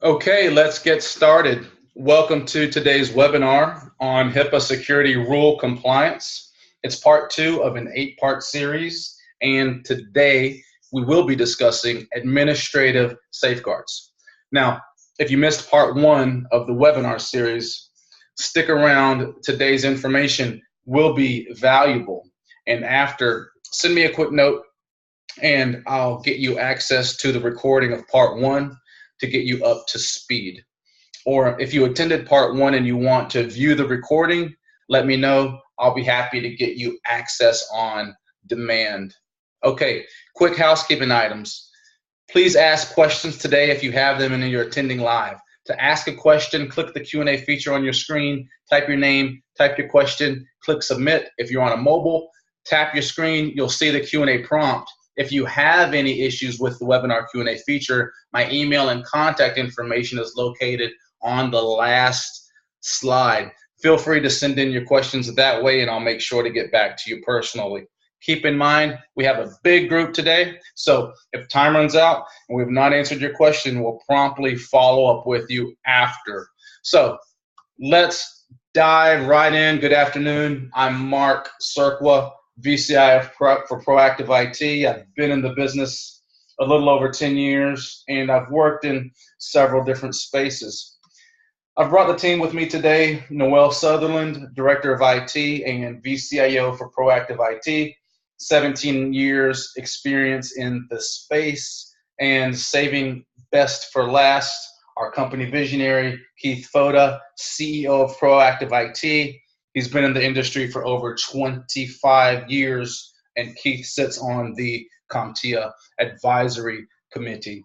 Okay, let's get started. Welcome to today's webinar on HIPAA Security Rule Compliance. It's part two of an 8-part series, and today we will be discussing administrative safeguards. Now, if you missed part one of the webinar series, stick around. Today's information will be valuable. And after, send me a quick note and I'll get you access to the recording of part one to get you up to speed. Or if you attended part one and you want to view the recording, let me know. I'll be happy to get you access on demand. Okay, quick housekeeping items. Please ask questions today if you have them and you're attending live. To ask a question, click the Q&A feature on your screen, type your name, type your question, click submit. If you're on a mobile, tap your screen, you'll see the Q&A prompt. If you have any issues with the webinar Q&A feature, my email and contact information is located on the last slide. Feel free to send in your questions that way, and I'll make sure to get back to you personally. Keep in mind, we have a big group today, so if time runs out and we've not answered your question, we'll promptly follow up with you after. So let's dive right in. Good afternoon. I'm Mark Serqua, VCI for Proactive IT. I've been in the business a little over 10 years, and I've worked in several different spaces. I've brought the team with me today: Noel Sutherland, Director of IT and VCIO for Proactive IT, 17 years experience in the space, and saving best for last, our company visionary, Keith Foda, CEO of Proactive IT. He's been in the industry for over 25 years, and Keith sits on the CompTIA Advisory Committee.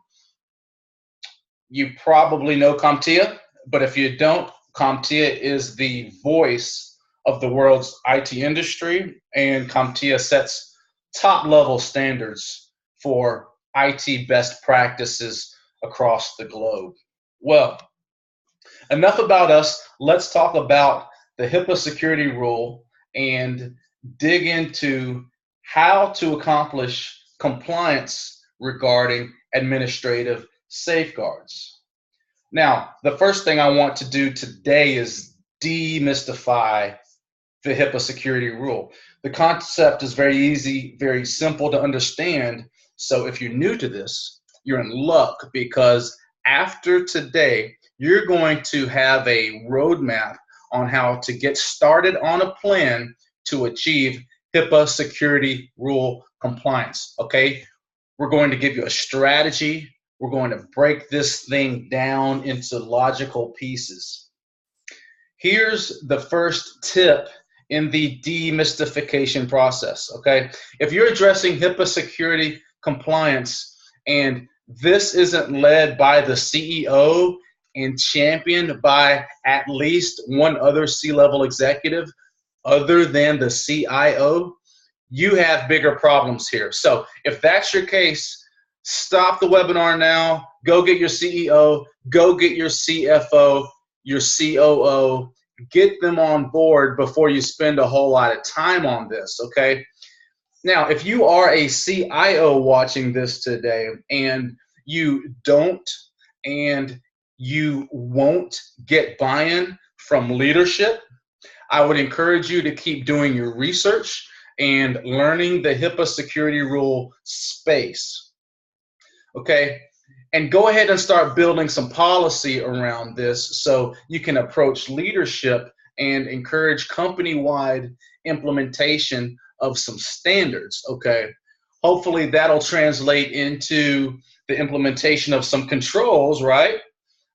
You probably know CompTIA, but if you don't, CompTIA is the voice of the world's IT industry, and CompTIA sets top-level standards for IT best practices across the globe. Well, enough about us. Let's talk about the HIPAA Security Rule and dig into how to accomplish compliance regarding administrative safeguards. Now, the first thing I want to do today is demystify the HIPAA Security Rule. The concept is very easy, very simple to understand. So if you're new to this, you're in luck, because after today, you're going to have a roadmap on how to get started on a plan to achieve HIPAA Security Rule compliance, okay? We're going to give you a strategy. We're going to break this thing down into logical pieces. Here's the first tip in the demystification process, okay? If you're addressing HIPAA security compliance and this isn't led by the CEO and championed by at least one other C-level executive other than the CIO, you have bigger problems here. So if that's your case, stop the webinar now, go get your CEO, go get your CFO, your COO, get them on board before you spend a whole lot of time on this, okay? Now, if you are a CIO watching this today and you don't and you won't get buy-in from leadership, I would encourage you to keep doing your research and learning the HIPAA Security Rule space, okay? And go ahead and start building some policy around this so you can approach leadership and encourage company-wide implementation of some standards, okay? Hopefully that'll translate into the implementation of some controls, right?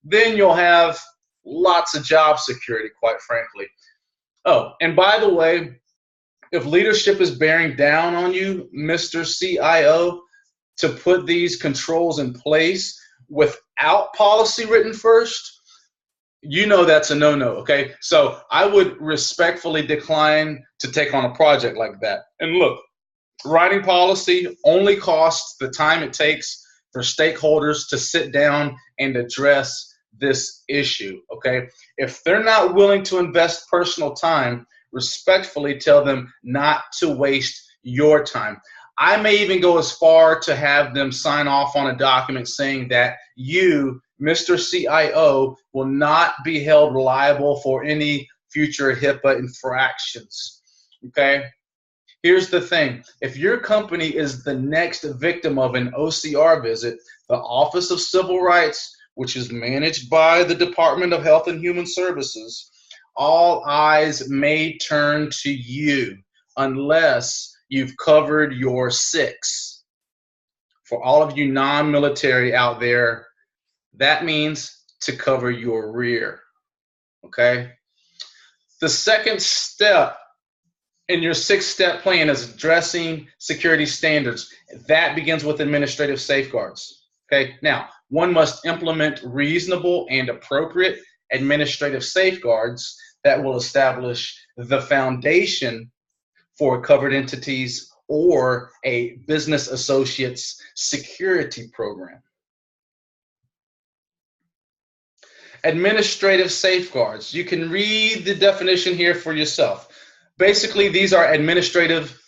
Then you'll have lots of job security, quite frankly. Oh, and by the way, if leadership is bearing down on you, Mr. CIO, to put these controls in place without policy written first, you know that's a no-no, okay? So I would respectfully decline to take on a project like that. And look, writing policy only costs the time it takes for stakeholders to sit down and address this issue, okay? If they're not willing to invest personal time, respectfully tell them not to waste your time. I may even go as far to have them sign off on a document saying that you, Mr. CIO will not be held liable for any future HIPAA infractions. Okay? Here's the thing. If your company is the next victim of an OCR visit, the Office of Civil Rights, which is managed by the Department of Health and Human Services, all eyes may turn to you unless you've covered your 6. For all of you non-military out there, that means to cover your rear. Okay? The second step in your 6-step plan is addressing security standards. That begins with administrative safeguards. Okay? Now, one must implement reasonable and appropriate administrative safeguards that will establish the foundation for covered entities or a business associate's security program. Administrative safeguards. You can read the definition here for yourself. Basically, these are administrative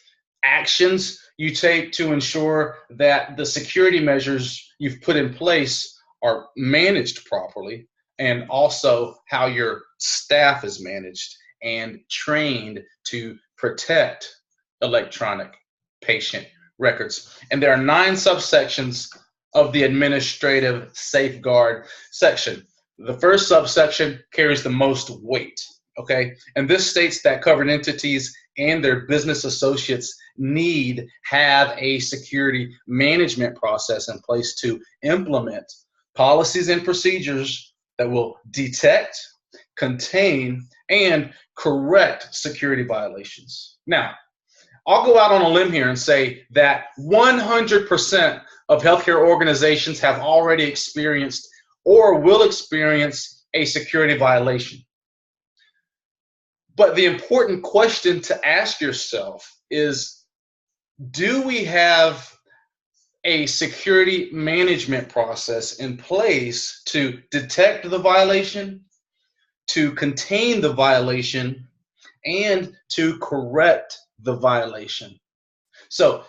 actions you take to ensure that the security measures you've put in place are managed properly, and also how your staff is managed and trained to protect electronic patient records. And there are 9 subsections of the administrative safeguard section. The first subsection carries the most weight, okay? And this states that covered entities and their business associates need have a security management process in place to implement policies and procedures that will detect, contain, and correct security violations. Now, I'll go out on a limb here and say that 100% of healthcare organizations have already experienced or will experience a security violation. But the important question to ask yourself is, do we have a security management process in place to detect the violation, to contain the violation, and to correct the violation? So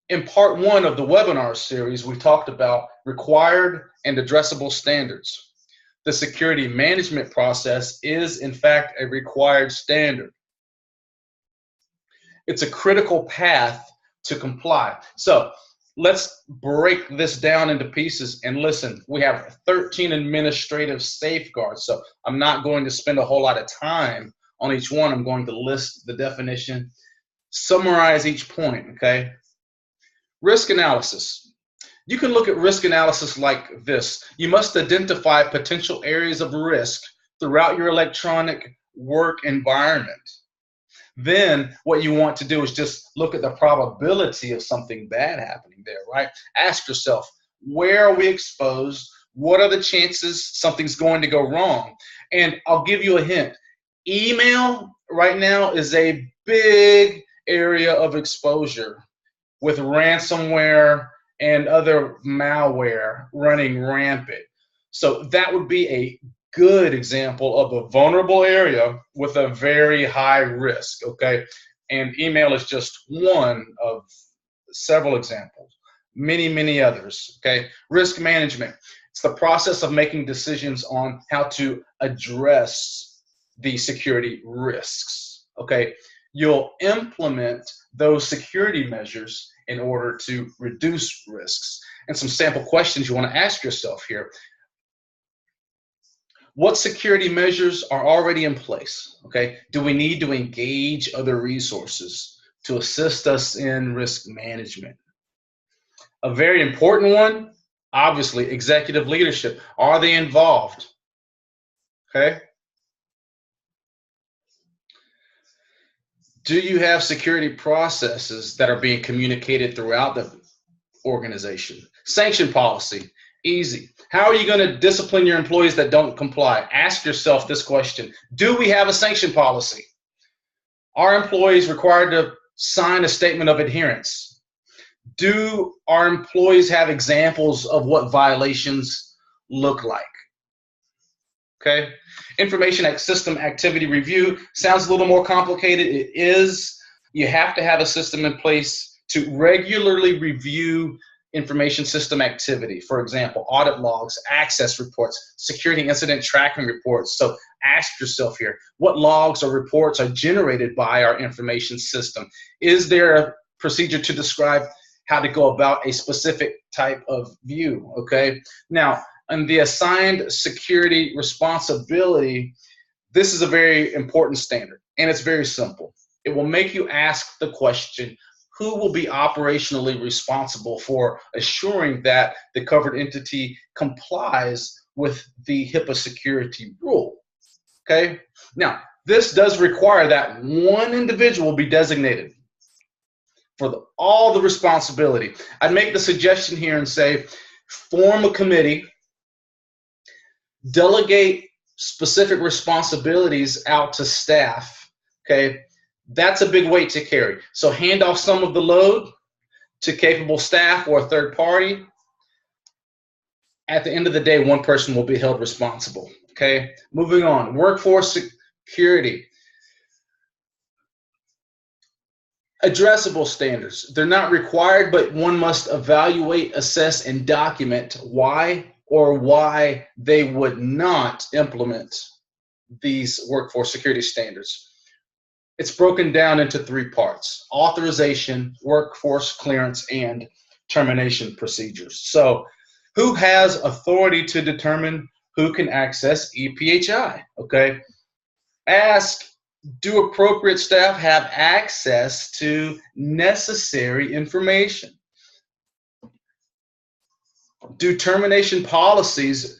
in part 1 of the webinar series, we talked about required and addressable standards. The security management process is, in fact, a required standard. It's a critical path to comply. So let's break this down into pieces and listen. We have 13 administrative safeguards, so I'm not going to spend a whole lot of time on each one. I'm going to list the definition, summarize each point, okay? Risk analysis. You can look at risk analysis like this. You must identify potential areas of risk throughout your electronic work environment. Then what you want to do is just look at the probability of something bad happening there, right? Ask yourself, where are we exposed? What are the chances something's going to go wrong? And I'll give you a hint. Email right now is a big area of exposure with ransomware and other malware running rampant. So that would be a good example of a vulnerable area with a very high risk, okay? And email is just one of several examples, many others, okay? Risk management. It's the process of making decisions on how to address the security risks, okay? You'll implement those security measures in order to reduce risks. And some sample questions you want to ask yourself here. What security measures are already in place? Okay, do we need to engage other resources to assist us in risk management? A very important one, obviously, executive leadership. Are they involved? Okay. Do you have security processes that are being communicated throughout the organization? Sanction policy, easy. How are you going to discipline your employees that don't comply? Ask yourself this question. Do we have a sanction policy? Are employees required to sign a statement of adherence? Do our employees have examples of what violations look like? Okay. Information system activity review sounds a little more complicated. It is. You have to have a system in place to regularly review information system activity. For example, audit logs, access reports, security incident tracking reports. So ask yourself here, what logs or reports are generated by our information system? Is there a procedure to describe how to go about a specific type of view? Okay. Now, on the assigned security responsibility, this is a very important standard, and it's very simple. It will make you ask the question, who will be operationally responsible for assuring that the covered entity complies with the HIPAA security rule? Okay. Now, this does require that one individual be designated for all the responsibility. I'd make the suggestion here and say, form a committee, delegate specific responsibilities out to staff. Okay. That's a big weight to carry. So hand off some of the load to capable staff or a third party. At the end of the day, one person will be held responsible. Okay, moving on. Workforce security. Addressable standards. They're not required, but one must evaluate, assess, and document why they would not implement these workforce security standards. It's broken down into three parts: authorization, workforce clearance, and termination procedures. So who has authority to determine who can access e-PHI? Okay. Ask, do appropriate staff have access to necessary information? Do termination policies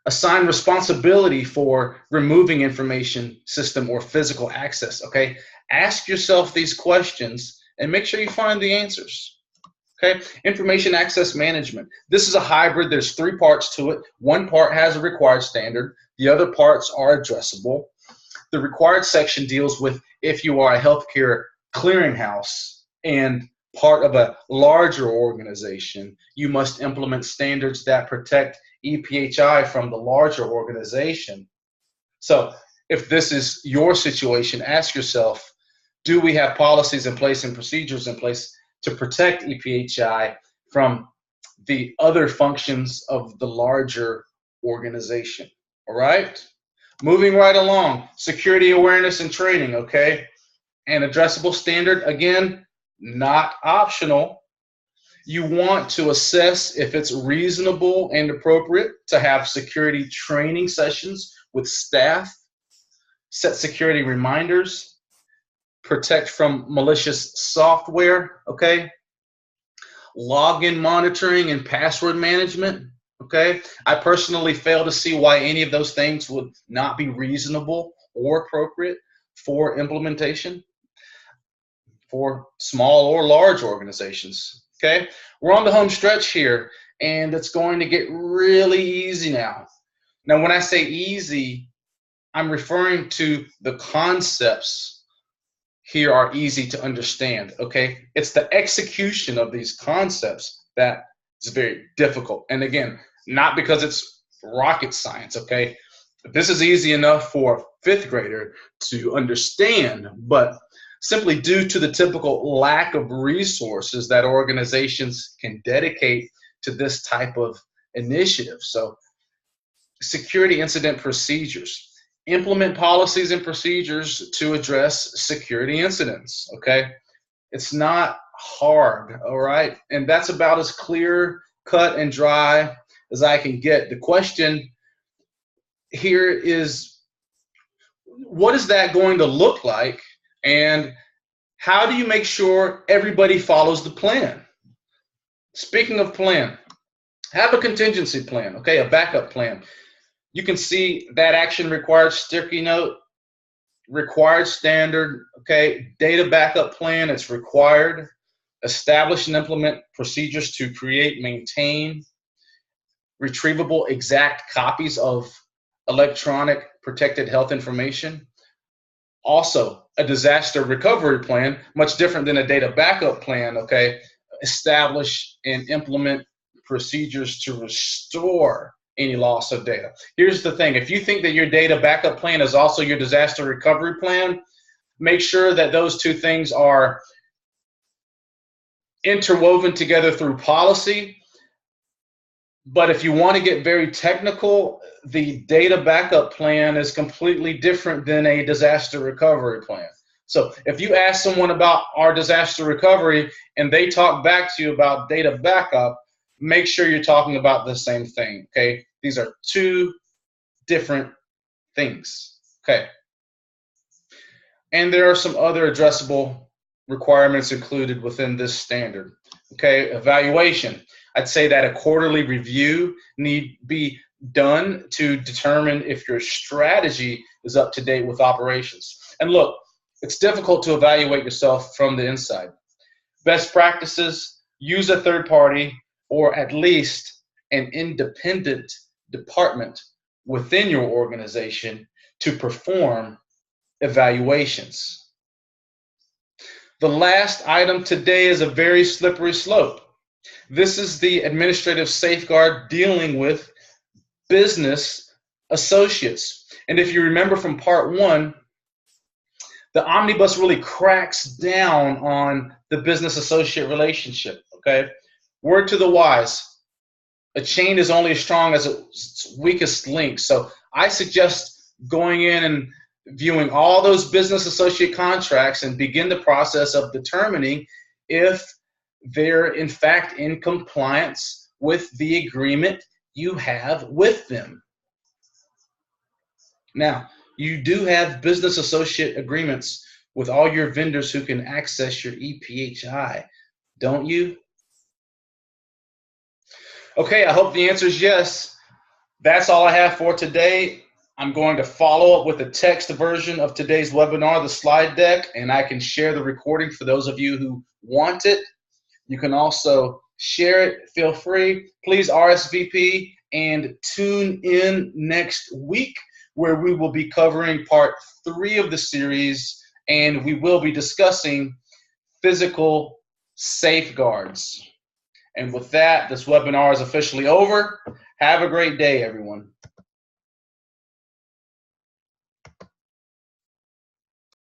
assign responsibility for removing information system or physical access? Okay, ask yourself these questions and make sure you find the answers. Okay, information access management. This is a hybrid. There's three parts to it. One part has a required standard. The other parts are addressable. The required section deals with if you are a healthcare clearinghouse and part of a larger organization, you must implement standards that protect e-PHI from the larger organization. So if this is your situation, ask yourself, do we have policies in place and procedures in place to protect e-PHI from the other functions of the larger organization? All right, moving right along. Security awareness and training. Okay, an addressable standard, again, not optional. You want to assess if it's reasonable and appropriate to have security training sessions with staff, set security reminders, protect from malicious software, okay? Login monitoring and password management, okay? I personally fail to see why any of those things would not be reasonable or appropriate for implementation for small or large organizations. Okay, we're on the home stretch here, and it's going to get really easy now. Now, when I say easy, I'm referring to the concepts here are easy to understand. Okay, it's the execution of these concepts that is very difficult. And again, not because it's rocket science. Okay, this is easy enough for a fifth grader to understand, but simply due to the typical lack of resources that organizations can dedicate to this type of initiative. So, security incident procedures. Implement policies and procedures to address security incidents, okay? It's not hard, all right? And that's about as clear, cut, and dry as I can get. The question here is, what is that going to look like? And how do you make sure everybody follows the plan? Speaking of plan, have a contingency plan, okay, a backup plan. You can see that action required sticky note, required standard, okay, data backup plan, it's required. Establish and implement procedures to create, maintain, retrievable exact copies of electronic protected health information. Also, a disaster recovery plan, much different than a data backup plan, okay? Establish and implement procedures to restore any loss of data. Here's the thing, if you think that your data backup plan is also your disaster recovery plan, make sure that those two things are interwoven together through policy. But if you want to get very technical, the data backup plan is completely different than a disaster recovery plan. So if you ask someone about our disaster recovery and they talk back to you about data backup, make sure you're talking about the same thing, okay? These are two different things, okay? And there are some other addressable requirements included within this standard, okay? Evaluation. I'd say that a quarterly review need be done to determine if your strategy is up to date with operations. And look, it's difficult to evaluate yourself from the inside. Best practices, use a third party or at least an independent department within your organization to perform evaluations. The last item today is a very slippery slope. This is the administrative safeguard dealing with business associates. And if you remember from part one, the omnibus really cracks down on the business associate relationship, okay? Word to the wise, a chain is only as strong as its weakest link. So I suggest going in and viewing all those business associate contracts and begin the process of determining if they're in fact in compliance with the agreement you have with them. Now, you do have business associate agreements with all your vendors who can access your e-PHI, don't you? Okay, I hope the answer is yes. That's all I have for today. I'm going to follow up with a text version of today's webinar, the slide deck, and I can share the recording for those of you who want it. You can also share it. Feel free. Please RSVP and tune in next week where we will be covering part 3 of the series, and we will be discussing physical safeguards. And with that, this webinar is officially over. Have a great day, everyone.